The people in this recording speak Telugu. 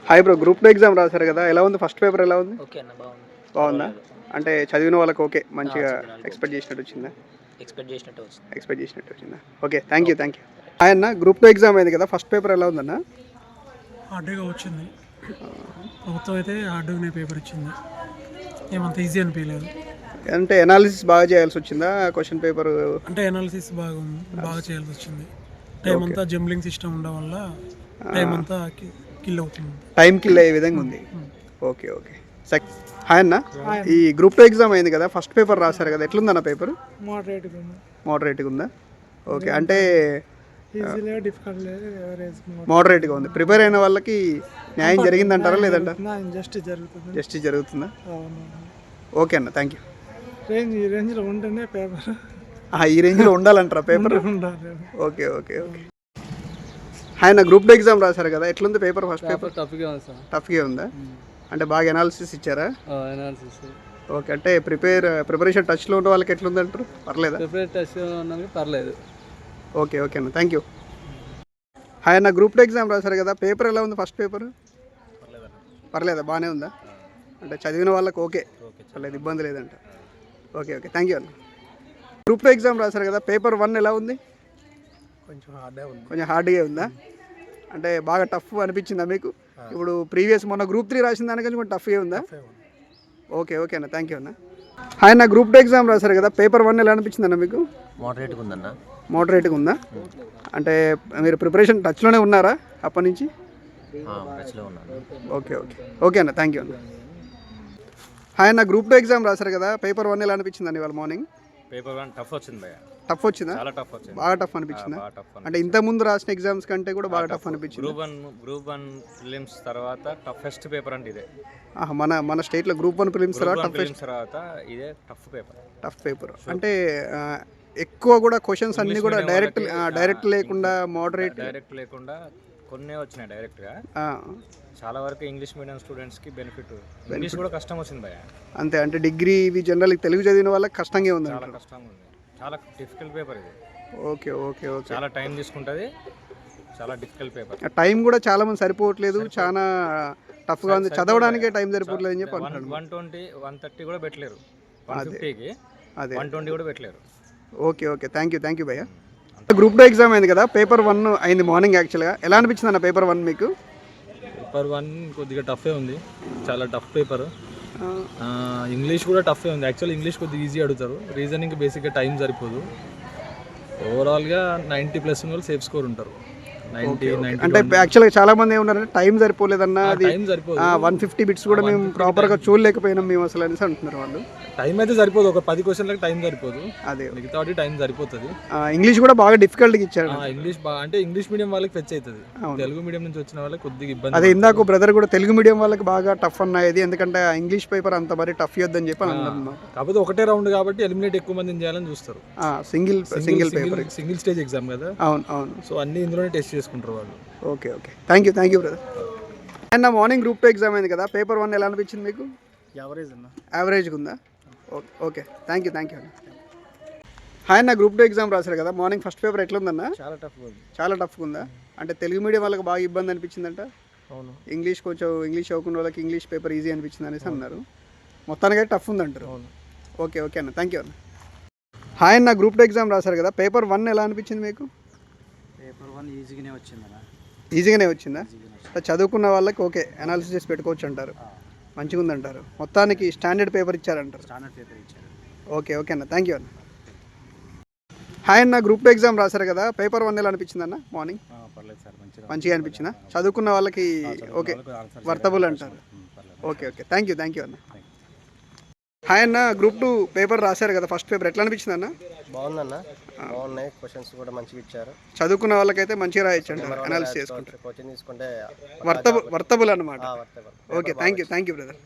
హాయ్ బ్రో, గ్రూప్ 2 ఎగ్జామ్ రాశారు కదా, ఎలా ఉంది? ఫస్ట్ పేపర్ ఎలా ఉంది? ఓకే అన్న, బాగుంది. బాగుందా? అంటే చదివిన వాళ్ళకి ఓకే, మంచిగా ఎక్స్పెక్ట్ చేసినట్టు వచ్చిందా? ఎక్స్పెక్ట్ చేసినట్టు వచ్చిందా? Okay, thank you. హాయ్ అన్న, గ్రూప్ 2 ఎగ్జామ్ అయింది కదా, ఫస్ట్ పేపర్ ఎలా ఉందన్న? హార్డ్గా వచ్చింది. మొత్తం అయితే హార్డ్గానే పేపర్ ఇచ్చింది, ఏమంత ఈజీ అనిపించలేదు. అంటే అనాలిసిస్ బాగా చేయాల్సి వచ్చిందా క్వశ్చన్ పేపర్? అంటే అనాలిసిస్ బాగా చేయాల్సి వచ్చింది. టైం అంతా జంబ్లింగ్ సిస్టమ్ ఉండడం వల్ల టైం అంతా కిల్ అవుతుంది. టైం కిల్ అయ్యే విధంగా ఉంది. ఓకే. హాయ్ అన్న, ఈ గ్రూప్ 2 ఎగ్జామ్ అయింది కదా, ఫస్ట్ పేపర్ రాశారు కదా, ఎట్లుందన్న పేపర్? మోడరేట్గా ఉందా? ఓకే, అంటే మోడరేట్గా ఉంది. ప్రిపేర్ అయిన వాళ్ళకి న్యాయం జరిగిందంటారా లేదంట? జస్ట్ జరుగుతుందా? ఓకే అన్న, థ్యాంక్ యూ. ఈ రేంజ్లో ఉంటేనే పేపర్, ఈ రేంజ్లో ఉండాలంటారా పేపర్? ఓకే. హాయ్ అన్న, గ్రూప్ 2 ఎగ్జామ్ రాశారు కదా, ఎట్లుంది పేపర్? ఫస్ట్ పేపర్ టఫ్గా ఉందా? అంటే బాగా అనాలిసిస్ ఇచ్చారా? ఓకే, అంటే ప్రిపరేషన్ టచ్లో ఉన్న వాళ్ళకి ఎట్లుంది అంటారు? పర్లేదు. ఓకే అన్న, థ్యాంక్ యూ. హాయ్ అన్న, గ్రూప్ 2 ఎగ్జామ్ రాశారు కదా, పేపర్ ఎలా ఉంది? ఫస్ట్ పేపర్ పర్లేదా? బాగానే ఉందా? అంటే చదివిన వాళ్ళకి ఓకే, పర్లేదు, ఇబ్బంది లేదంట. ఓకే, థ్యాంక్ యూ అన్న. గ్రూప్ 2 ఎగ్జామ్ రాశారు కదా, పేపర్ 1 ఎలా ఉంది? కొంచెం హార్డ్గా ఉందా? అంటే బాగా టఫ్ అనిపించిందా మీకు? ఇప్పుడు ప్రీవియస్ మొన్న గ్రూప్ 3 రాసిన దానికంటే కొంచెం టఫ్గా ఉందా? ఓకే అన్న, థ్యాంక్ యూ అన్న. హాయ్ అన్న, గ్రూప్ 2 ఎగ్జామ్ రాశారు కదా, పేపర్ 1 ఎలా అనిపించింది అన్న మీకు? మోడరేట్గా ఉందా? అంటే మీరు ప్రిపరేషన్ టచ్లోనే ఉన్నారా అప్పటి నుంచి? ఓకే అన్న, థ్యాంక్ యూ అన్న. హాయ్ అన్న, గ్రూప్ 2 ఎగ్జామ్ రాశారు కదా, పేపర్ 1 ఎలా అనిపించింది అండి ఇవాళ మార్నింగ్? పేపర్ 1 టఫ్ వచ్చిందా? చాలా టఫ్ అనిపించిందా? అంటే ఇంత ముందు రాసిన ఎగ్జామ్స్ కంటే కూడా బాగా టఫ్ అనిపించింది. గ్రూప్ 1 ప్రిలిమ్స్ తర్వాత టఫెస్ట్ పేపర్ అంటే ఇదే. మన స్టేట్ లో గ్రూప్ 1 ప్రిలిమ్స్ తర్వాత ఇదే టఫ్ పేపర్. అంటే ఎక్కువ కూడా క్వశ్చన్స్ అన్ని కూడా డైరెక్ట్ లేకుండా డైరెక్ట్ లేకుండా కొన్నే వచ్చినాయి డైరెక్ట్ గా. చాలా వరకు ఇంగ్లీష్ మీడియం స్టూడెంట్స్ కి బెనిఫిట్. ఇంగ్లీష్ కూడా కష్టం వచ్చింది భయ. అంతే, అంటే డిగ్రీ ఇవి జనరల్ తెలుగు చదివిన వాళ్ళకి కష్టంగా ఉంది. చాలా కష్టంగా ఉంది, చాలా డిఫికల్ట్ పేపర్ ఇది. ఓకే. చాలా టైం తీసుకుంటుంది, చాలా డిఫికల్ట్ పేపర్. టైం కూడా చాలా మంది సరిపోవట్లేదు, చాలా టఫ్గా ఉంది, చదవడానికే టైం సరిపోవట్లేదు అని చెప్పి అంటున్నాడు. 120 130 కూడా పెట్టలేరు, 150కి 120 కూడా పెట్టలేరు. ఓకే, థ్యాంక్ యూ భయ్య. గ్రూప్ 2 ఎగ్జామ్ అయింది కదా, పేపర్ 1 అయింది మార్నింగ్. యాక్చువల్గా ఎలా అనిపించింది అన్న పేపర్ 1 మీకు? పేపర్ 1 కొద్దిగా టఫే ఉంది, చాలా టఫ్ పేపర్. ఇంగ్లీష్ కూడా టఫే ఉంది. యాక్చువల్లీ ఇంగ్లీష్ కొద్దిగా ఈజీ అడుగుతారు, రీజనింగ్ బేసిక్గా టైం సరిపోదు. ఓవరాల్గా 90+ ఉన్న వాళ్ళు సేఫ్ స్కోర్ ఉంటారు. అంటే యాక్చువల్గా చాలా మంది ఏమన్నారంటే టైం సరిపోలేదన్న, అది 150 బిట్స్ కూడా మేము ప్రాపర్గా చూడలేకపోయినాం మేము అసలు అనేసి అంటున్నారు వాళ్ళు. టైం అయితే సరిపోదు, ఒక 10 క్వశ్చన్లకు టైం సరిపోదు, అదే మిగతా టైం సరిపోతుంది. ఇంగ్లీష్ కూడా బాగా డిఫికల్ట్గా ఇచ్చారు. ఇంగ్లీష్ అంటే ఇంగ్లీష్ మీడియం వాళ్ళకి ఫెచ్ అవుతుంది, తెలుగు మీడియం నుంచి వచ్చిన వాళ్ళకి కొద్దిగా ఇబ్బంది. అదే ఇందాక బ్రదర్ కూడా తెలుగు మీడియం వాళ్ళకి బాగా టఫ్ అన్నది, ఎందుకంటే ఇంగ్లీష్ పేపర్ అంత మరి టఫ్ ఇవ్వద్దని చెప్పి అన్నారు. కాకపోతే ఒకటే రౌండ్ కాబట్టి ఎలిమినేట్ ఎక్కువ మందిని చేయాలని చూస్తారు. సింగిల్ స్టేజ్ ఎగ్జామ్ కదా. అవును. సో అన్ని ఇందులోనే టెస్ట్ చేసుకుంటారు వాళ్ళు. Okay, thank you brother. And morning group 2 exam అయింది కదా, పేపర్ 1 ఎలా అనిపించింది మీకు? యావరేజ్గా ఉందా? ఓకే, థ్యాంక్ యూ అన్న. హాయ్ అన్న, గ్రూప్ 2 ఎగ్జామ్ రాశారు కదా, మార్నింగ్ ఫస్ట్ పేపర్ ఎట్లుందన్న? చాలా టఫ్గా ఉందా? అంటే తెలుగు మీడియం వాళ్ళకి బాగా ఇబ్బంది అనిపించిందంట. ఇంగ్లీష్ చదువుకున్న వాళ్ళకి ఇంగ్లీష్ పేపర్ ఈజీ అనిపించింది అనేసి అన్నారు. మొత్తానికి టఫ్ ఉందంటారు. ఓకే అన్న, థ్యాంక్ యూ అన్న. హాయ్ అన్న, గ్రూప్ 2 ఎగ్జామ్ రాశారు కదా, పేపర్ 1 ఎలా అనిపించింది మీకు? పేపర్ 1 ఈజీగానే వచ్చిందా? చదువుకున్న వాళ్ళకి ఓకే, అనాలిసిస్ చేసి పెట్టుకోవచ్చు అంటారు, మంచిగా ఉందంటారు. మొత్తానికి స్టాండర్డ్ పేపర్ ఇచ్చారంటారు. ఓకే అన్న, థ్యాంక్ యూ అన్న. హాయ్ అన్న, గ్రూప్ 2 ఎగ్జామ్ రాశారు కదా, పేపర్ 1 ఎలా అనిపించింది అన్న మార్నింగ్? మంచిగా అనిపించిందా? చదువుకున్న వాళ్ళకి ఓకే, వర్తబుల్ అంటారు. ఓకే, థ్యాంక్ యూ అన్న. హాయ్ అన్న, గ్రూప్ 2 పేపర్ రాశారు కదా, ఫస్ట్ పేపర్ ఎట్లా అనిపించింది అన్న? బాగుందన్న, బాగున్నాయి, క్వశ్చన్స్ కూడా మంచిగా ఇచ్చారు. చదువుకున్న వాళ్ళకైతే మంచిగా రాయొచ్చు అంటారు, అనాలిసిస్ చేసుకుంటే. కోచింగ్ తీసుకుంటే వర్తబుల్ అన్నమాట. Okay, thank you brother.